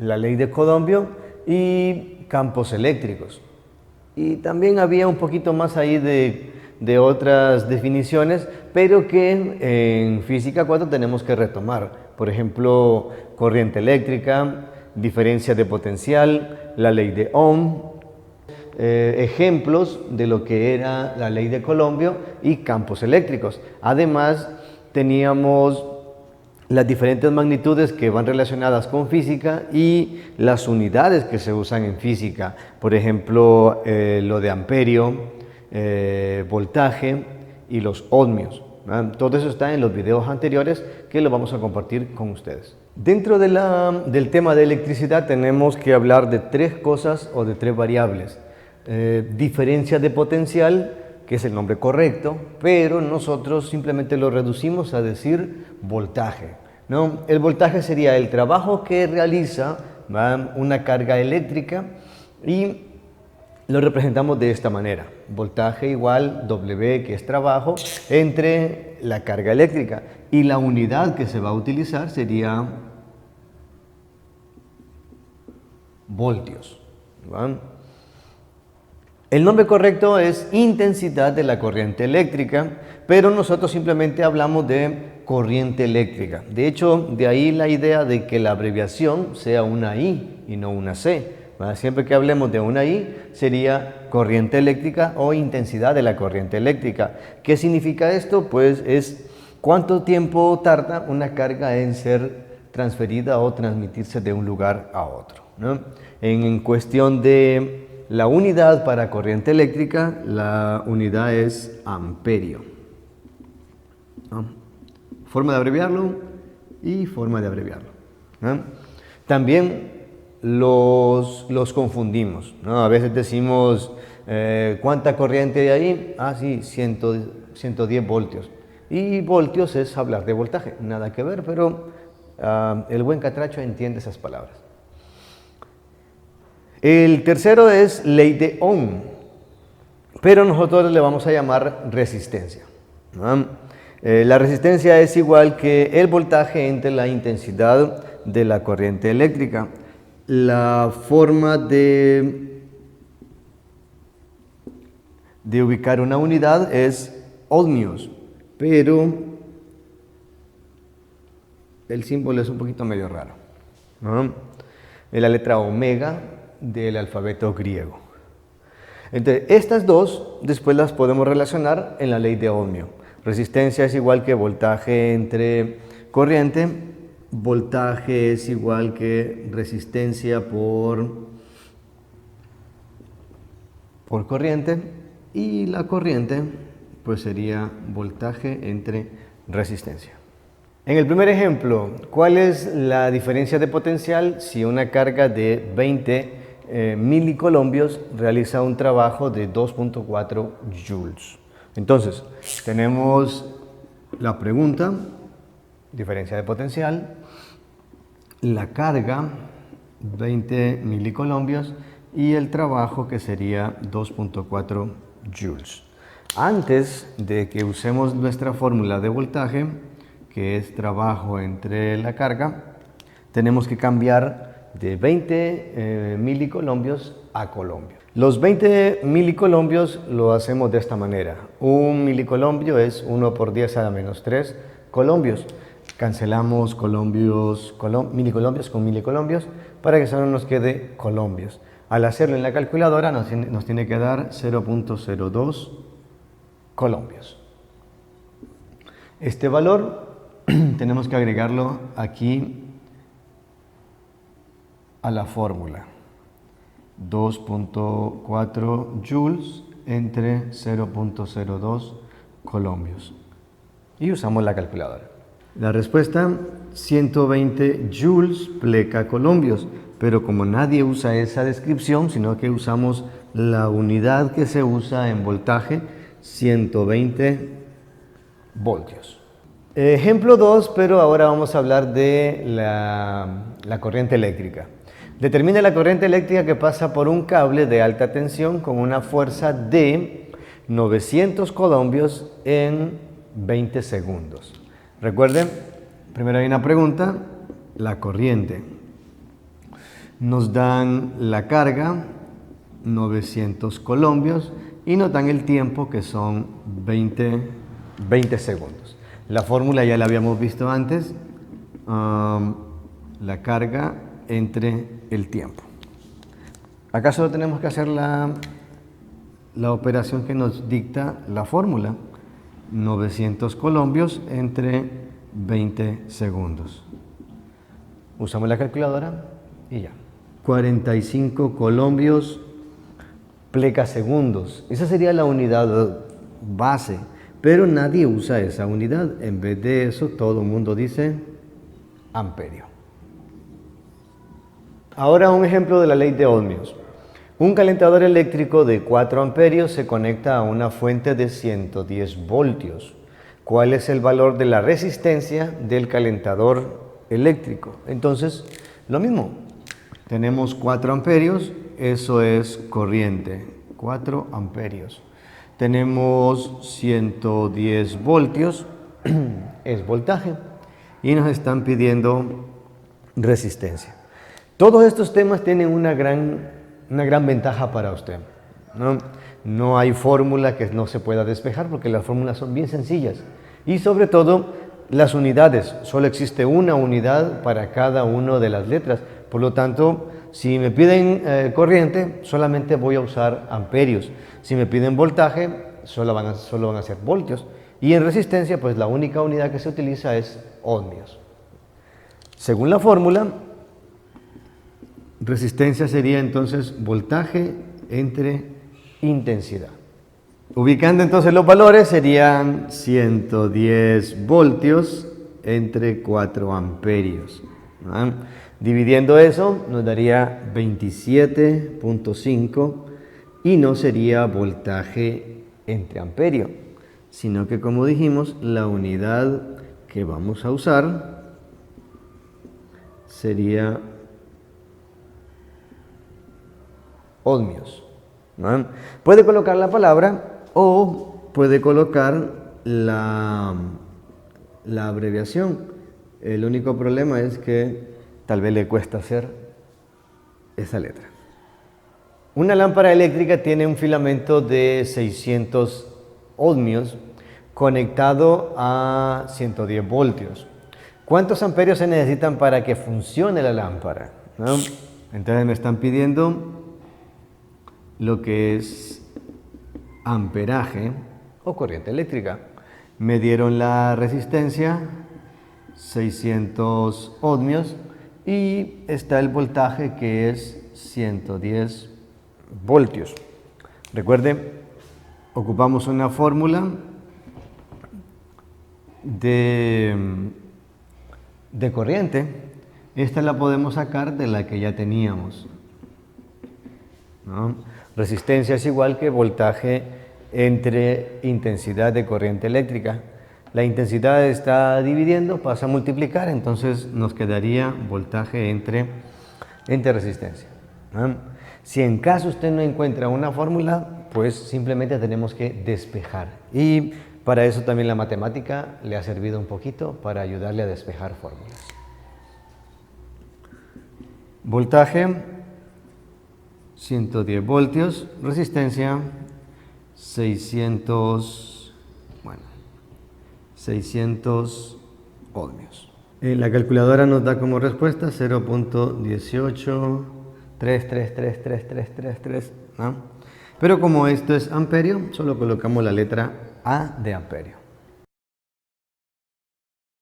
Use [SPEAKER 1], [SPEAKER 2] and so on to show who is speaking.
[SPEAKER 1] la ley de Coulomb y campos eléctricos. Y también había un poquito más ahí de otras definiciones, pero que en Física 4 tenemos que retomar. Por ejemplo, corriente eléctrica, diferencia de potencial, la ley de Ohm, ejemplos de lo que era la ley de Coulomb y campos eléctricos. Además, teníamos las diferentes magnitudes que van relacionadas con física y las unidades que se usan en física. Por ejemplo, lo de amperio, voltaje y los ohmios. Todo eso está en los videos anteriores que lo vamos a compartir con ustedes. Dentro del tema de electricidad tenemos que hablar de tres cosas o de tres variables. Diferencia de potencial, que es el nombre correcto, pero nosotros simplemente lo reducimos a decir voltaje, ¿no? El voltaje sería el trabajo que realiza una carga eléctrica y lo representamos de esta manera. Voltaje igual W, que es trabajo, entre la carga eléctrica. Y la unidad que se va a utilizar sería voltios, ¿va? El nombre correcto es intensidad de la corriente eléctrica, pero nosotros simplemente hablamos de corriente eléctrica. De hecho, de ahí la idea de que la abreviación sea una I y no una C. Siempre que hablemos de una I, sería corriente eléctrica o intensidad de la corriente eléctrica. ¿Qué significa esto? Pues es cuánto tiempo tarda una carga en ser transferida o transmitirse de un lugar a otro, ¿no? En cuestión de la unidad para corriente eléctrica, la unidad es amperio, ¿no? Forma de abreviarlo y forma de abreviarlo, ¿no? También los confundimos, ¿no? A veces decimos, ¿cuánta corriente hay ahí? Ah, sí, 110 voltios. Y voltios es hablar de voltaje, nada que ver, pero el buen catracho entiende esas palabras. El tercero es ley de Ohm, pero nosotros le vamos a llamar resistencia, ¿no? La resistencia es igual que el voltaje entre la intensidad de la corriente eléctrica. La forma de ubicar una unidad es ohmios, pero el símbolo es un poquito medio raro, ¿no? Es la letra omega del alfabeto griego. Entonces, estas dos después las podemos relacionar en la ley de ohmio. Resistencia es igual que voltaje entre corriente, voltaje es igual que resistencia por corriente, y la corriente pues sería voltaje entre resistencia. En el primer ejemplo, ¿cuál es la diferencia de potencial si una carga de 20 milicolombios realiza un trabajo de 2.4 joules? Entonces, tenemos la pregunta, diferencia de potencial, la carga, 20 milicolombios, y el trabajo, que sería 2.4 joules. Antes de que usemos nuestra fórmula de voltaje, que es trabajo entre la carga, tenemos que cambiar de 20 milicolombios a colombios. Los 20 milicolombios lo hacemos de esta manera. Un milicolombio es 1 por 10 a la menos 3 colombios. Cancelamos milicolombios con milicolombios para que solo nos quede colombios. Al hacerlo en la calculadora nos tiene que dar 0.02 colombios. Este valor tenemos que agregarlo aquí a la fórmula. 2.4 joules entre 0.02 colombios. Y usamos la calculadora. La respuesta, 120 joules pleca colombios. Pero como nadie usa esa descripción, sino que usamos la unidad que se usa en voltaje, 120 voltios. Ejemplo 2, pero ahora vamos a hablar de la corriente eléctrica. Determina la corriente eléctrica que pasa por un cable de alta tensión con una fuerza de 900 colombios en 20 segundos. Recuerden, primero hay una pregunta, la corriente. Nos dan la carga, 900 colombios, y nos dan el tiempo, que son 20 segundos. La fórmula ya la habíamos visto antes, la carga entre el tiempo. Acá solo tenemos que hacer la operación que nos dicta la fórmula, 900 colombios entre 20 segundos. Usamos la calculadora y ya. 45 colombios plecasegundos. Esa sería la unidad base, pero nadie usa esa unidad. En vez de eso, todo el mundo dice amperio. Ahora un ejemplo de la ley de ohmios. Un calentador eléctrico de 4 amperios se conecta a una fuente de 110 voltios. ¿Cuál es el valor de la resistencia del calentador eléctrico? Entonces, lo mismo. Tenemos 4 amperios, eso es corriente, 4 amperios. Tenemos 110 voltios, es voltaje, y nos están pidiendo resistencia. Todos estos temas tienen una gran ventaja para usted, ¿no? No hay fórmula que no se pueda despejar porque las fórmulas son bien sencillas. Y sobre todo, las unidades. Solo existe una unidad para cada una de las letras. Por lo tanto, si me piden corriente, solamente voy a usar amperios. Si me piden voltaje, solo van a ser voltios. Y en resistencia, pues la única unidad que se utiliza es ohmios. Según la fórmula, resistencia sería entonces voltaje entre intensidad. Ubicando entonces los valores, serían 110 voltios entre 4 amperios. ¿No? Dividiendo eso, nos daría 27.5 y no sería voltaje entre amperio, sino que, como dijimos, la unidad que vamos a usar sería ohmios. ¿No? Puede colocar la palabra o puede colocar la abreviación. El único problema es que tal vez le cuesta hacer esa letra. Una lámpara eléctrica tiene un filamento de 600 ohmios conectado a 110 voltios. ¿Cuántos amperios se necesitan para que funcione la lámpara? ¿No? Entonces me están pidiendo lo que es amperaje o corriente eléctrica. Me dieron la resistencia, 600 ohmios, y está el voltaje, que es 110 voltios. Recuerden, ocupamos una fórmula de corriente. Esta la podemos sacar de la que ya teníamos, ¿no? Resistencia es igual que voltaje entre intensidad de corriente eléctrica. La intensidad está dividiendo, pasa a multiplicar, entonces nos quedaría voltaje entre resistencia. ¿No? Si en caso usted no encuentra una fórmula, pues simplemente tenemos que despejar. Y para eso también la matemática le ha servido un poquito para ayudarle a despejar fórmulas. Voltaje, 110 voltios, resistencia 600 ohmios. La calculadora nos da como respuesta 0.183333333, ¿no? Pero como esto es amperio, solo colocamos la letra A de amperio.